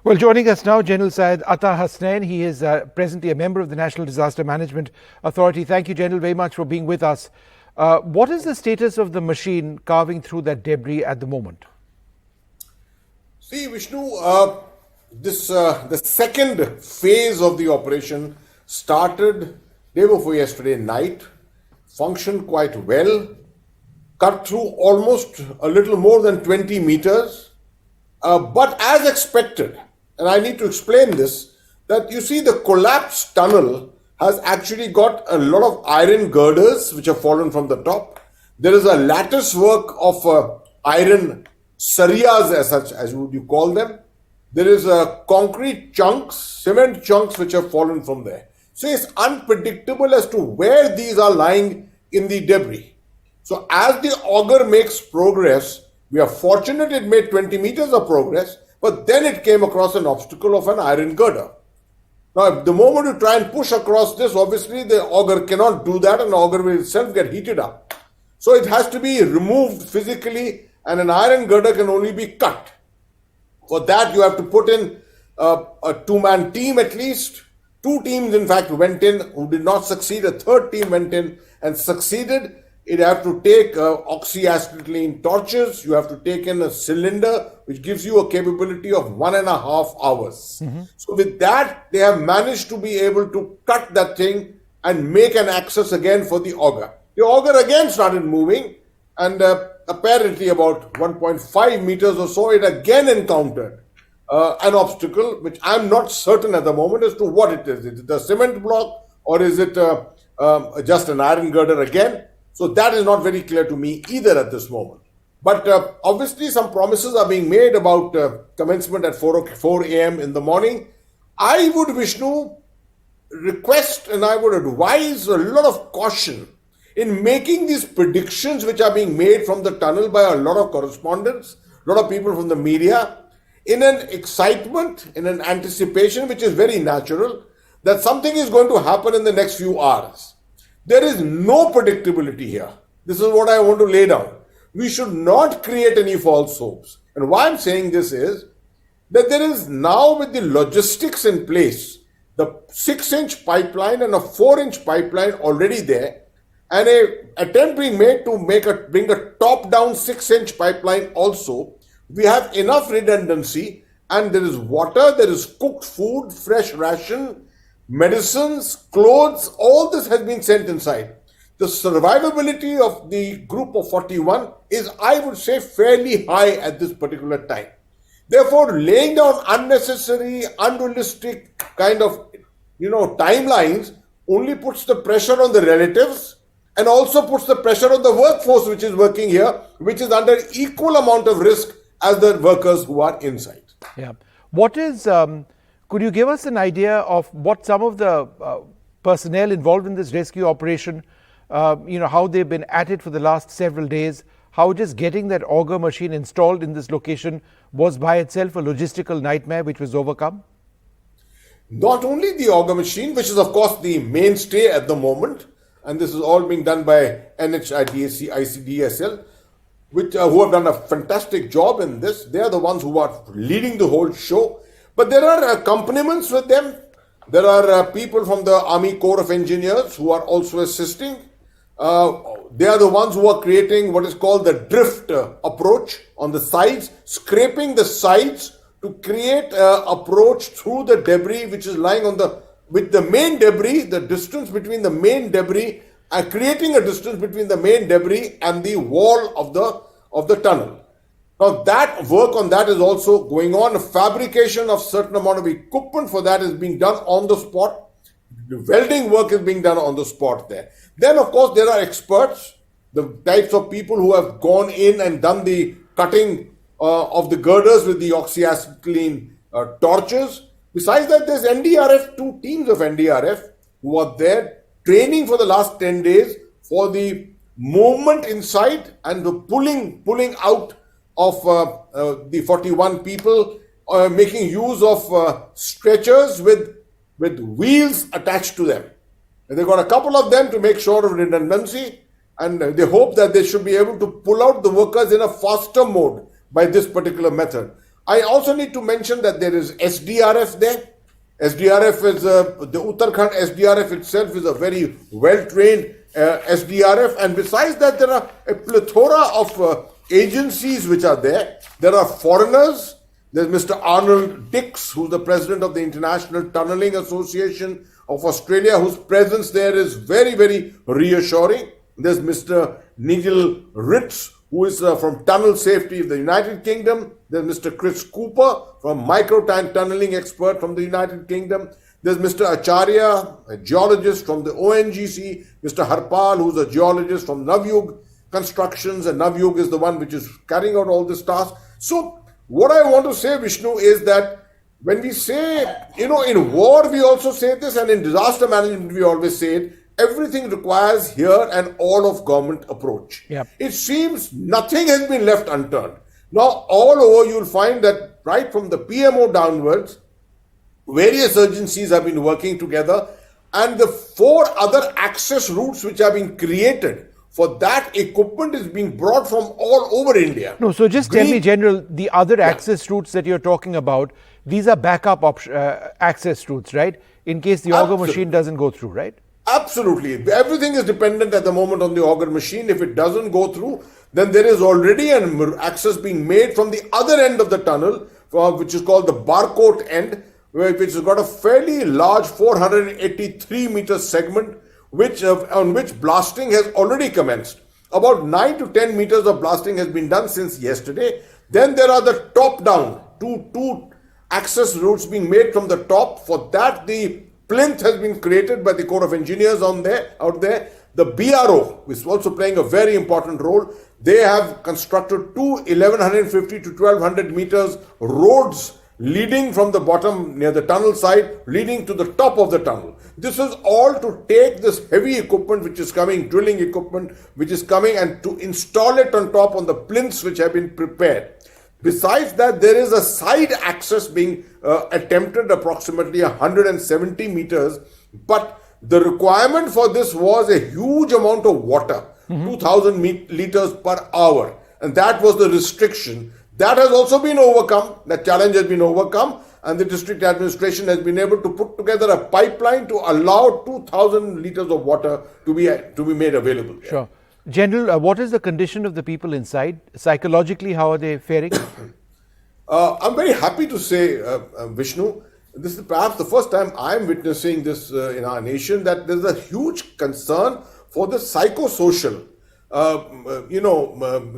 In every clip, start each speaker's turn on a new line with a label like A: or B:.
A: Well, joining us now, General Syed Atta Hasnain. He is presently a member of the National Disaster Management Authority. Thank you, General, very much for being with us. What is the status of the machine carving through that debris at the moment?
B: See, Vishnu, the second phase of the operation started day before yesterday night, functioned quite well, cut through almost a little more than 20 meters, but as expected, and I need to explain this, that you see the collapsed tunnel has actually got a lot of iron girders which have fallen from the top. There is a lattice work of iron sariyas as such, as would you call them. There is concrete chunks, cement chunks which have fallen from there. So it's unpredictable as to where these are lying in the debris. So as the auger makes progress, we are fortunate it made 20 meters of progress, but then it came across an obstacle of an iron girder. Now, the moment you try and push across this, obviously the auger cannot do that and the auger will itself get heated up. So it has to be removed physically and an iron girder can only be cut. For that, you have to put in a two-man team at least. Two teams, in fact, went in who did not succeed. A third team went in and succeeded. It have to take oxyacetylene torches. You have to take in a cylinder which gives you a capability of 1.5 hours. So with that, they have managed to be able to cut that thing and make an access again for the auger. The auger again started moving and apparently about 1.5 meters or so, it again encountered an obstacle which I'm not certain at the moment as to what it is. Is it a cement block or is it just an iron girder again? So that is not very clear to me either at this moment. But obviously some promises are being made about commencement at 4 a.m. in the morning. I would, Vishnu, request and I would advise a lot of caution in making these predictions which are being made from the tunnel by a lot of correspondents, a lot of people from the media, in an excitement, in an anticipation which is very natural, that something is going to happen in the next few hours. There is no predictability here. This is what I want to lay down. We should not create any false hopes. And why I'm saying this is that there is now, with the logistics in place, the 6-inch pipeline and a 4-inch pipeline already there, and an attempt being made to bring a top-down 6-inch pipeline also. We have enough redundancy, and there is water, there is cooked food, fresh ration, medicines, clothes, all this has been sent inside. The survivability of the group of 41 is, I would say, fairly high at this particular time. Therefore, laying down unnecessary, unrealistic kind of, timelines only puts the pressure on the relatives and also puts the pressure on the workforce which is working here, which is under equal amount of risk as the workers who are inside.
A: Yeah. What is, could you give us an idea of what some of the personnel involved in this rescue operation, how they've been at it for the last several days, how just getting that auger machine installed in this location was by itself a logistical nightmare which was overcome?
B: Not only the auger machine, which is of course the mainstay at the moment, and this is all being done by NHIDAC, ICDSL, who have done a fantastic job in this. They are the ones who are leading the whole show. But there are accompaniments with them. There are people from the Army Corps of Engineers who are also assisting. They are the ones who are creating what is called the drift approach on the sides, scraping the sides to create an approach through the debris which is lying with the main debris, the distance between the main debris, and creating a distance between the main debris and the wall of the tunnel. Now that work on that is also going on. Fabrication of certain amount of equipment for that is being done on the spot. The welding work is being done on the spot there. Then of course there are experts, the types of people who have gone in and done the cutting of the girders with the oxyacetylene torches. Besides that, there's NDRF, 2 teams of NDRF who are there training for the last 10 days for the movement inside and the pulling out of the 41 people, making use of stretchers with wheels attached to them. And they've got a couple of them to make sure of redundancy, and they hope that they should be able to pull out the workers in a faster mode by this particular method. I also need to mention that there is SDRF there. SDRF is the Uttarakhand SDRF itself is a very well-trained SDRF, and besides that, there are a plethora of agencies which are there. There are foreigners. There's Mr. Arnold Dix, who's the president of the International Tunnelling Association of Australia, whose presence there is very, very reassuring. There's Mr. Nigel Ritz, who is from Tunnel Safety of the United Kingdom. There's Mr. Chris Cooper, from Microtank Tunneling expert from the United Kingdom. There's Mr. Acharya, a geologist from the ONGC. Mr. Harpal, who's a geologist from Navyug Constructions, and Navyug is the one which is carrying out all this task. So, what I want to say, Vishnu, is that when we say, in war we also say this, and in disaster management we always say it, everything requires here an all of government approach.
A: Yep.
B: It seems nothing has been left unturned. Now, all over you'll find that right from the PMO downwards, various agencies have been working together, and the 4 other access routes which have been created for that equipment is being brought from all over India.
A: No, so just tell me, General, the other access routes that you're talking about, these are backup access routes, right? In case the auger machine doesn't go through, right?
B: Absolutely. Everything is dependent at the moment on the auger machine. If it doesn't go through, then there is already an access being made from the other end of the tunnel, which is called the Barcoat end, which has got a fairly large 483 meter segment, on which blasting has already commenced. About 9 to 10 meters of blasting has been done since yesterday. Then there are the top-down, two access routes being made from the top. For that, the plinth has been created by the Corps of Engineers out there. The BRO is also playing a very important role. They have constructed 1150 to 1200 meters roads leading from the bottom near the tunnel side, leading to the top of the tunnel. This is all to take this heavy equipment which is coming, drilling equipment which is coming, and to install it on top on the plinths which have been prepared. Besides that, there is a side access being attempted, approximately 170 meters, but the requirement for this was a huge amount of water, 2000 liters per hour, and that was the restriction. That has also been overcome. That challenge has been overcome, and the district administration has been able to put together a pipeline to allow 2,000 liters of water to be made available.
A: Sure. General, what is the condition of the people inside? Psychologically, how are they faring?
B: I'm very happy to say, Vishnu, this is perhaps the first time I'm witnessing this in our nation, that there's a huge concern for the psychosocial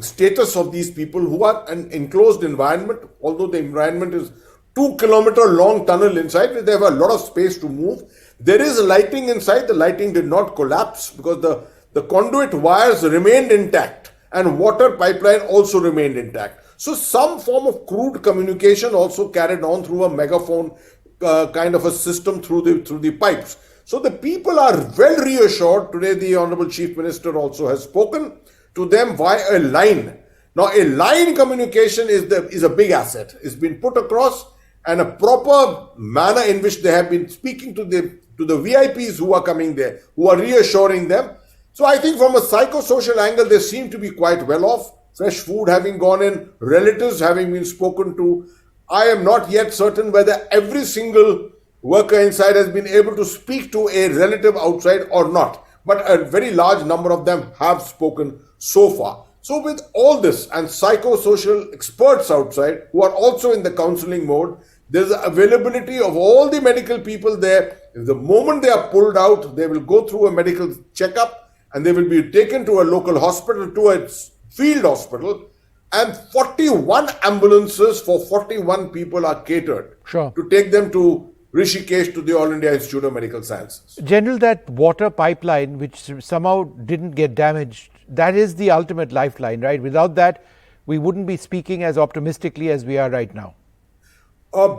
B: status of these people who are an enclosed environment. Although the environment is 2-kilometer long tunnel inside, they have a lot of space to move. There is lighting inside. The lighting did not collapse because the conduit wires remained intact, and water pipeline also remained intact. So some form of crude communication also carried on through a megaphone kind of a system through the pipes. So the people are well reassured. Today the Honorable Chief Minister also has spoken to them via a line. Now a line communication is a big asset. It's been put across, and a proper manner in which they have been speaking to the VIPs who are coming there, who are reassuring them. So I think from a psychosocial angle, they seem to be quite well off. Fresh food having gone in, relatives having been spoken to. I am not yet certain whether every single worker inside has been able to speak to a relative outside or not, but a very large number of them have spoken so far. So with all this and psychosocial experts outside who are also in the counseling mode, there's the availability of all the medical people there. The moment they are pulled out, they will go through a medical checkup and they will be taken to a local hospital, to a field hospital, and 41 ambulances for 41 people are catered to take them to Rishikesh, to the All India Institute of Medical Sciences.
A: General, that water pipeline, which somehow didn't get damaged, that is the ultimate lifeline, right? Without that, we wouldn't be speaking as optimistically as we are right now.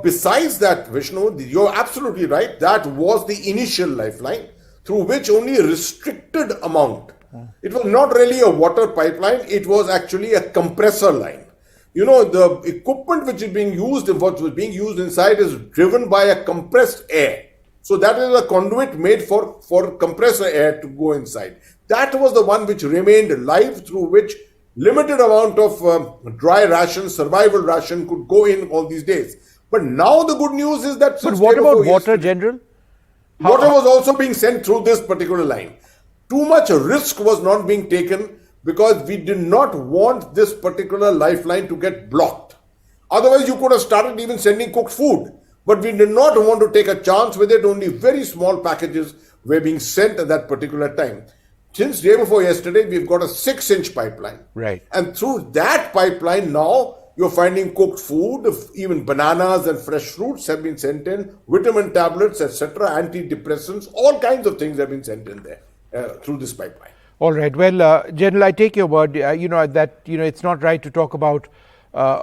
B: Besides that, Vishnu, you're absolutely right. That was the initial lifeline through which only a restricted amount. It was not really a water pipeline. It was actually a compressor line. You know, the equipment which is being used, what was being used inside, is driven by a compressed air. So that is a conduit made for compressor air to go inside. That was the one which remained live, through which limited amount of dry ration, survival ration could go in all these days. But now the good news is that
A: But
B: since
A: what
B: day
A: about
B: before
A: water,
B: yesterday,
A: General?
B: water was also being sent through this particular line. Too much risk was not being taken because we did not want this particular lifeline to get blocked. Otherwise, you could have started even sending cooked food. But we did not want to take a chance with it. Only very small packages were being sent at that particular time. Since day before yesterday, we've got a 6-inch pipeline.
A: Right.
B: And through that pipeline now, you're finding cooked food, even bananas and fresh fruits have been sent in, vitamin tablets, etc., antidepressants, all kinds of things have been sent in there through this pipeline.
A: All right. Well, General, I take your word. That it's not right to talk about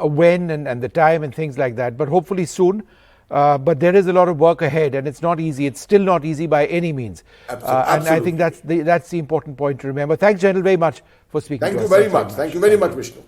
A: when and the time and things like that. But hopefully soon. But there is a lot of work ahead, and it's not easy. It's still not easy by any means.
B: Absolutely.
A: And I think that's the important point to remember. Thanks, General, very much for speaking to us.
B: Thank you very much. Thank you very much, Vishnu.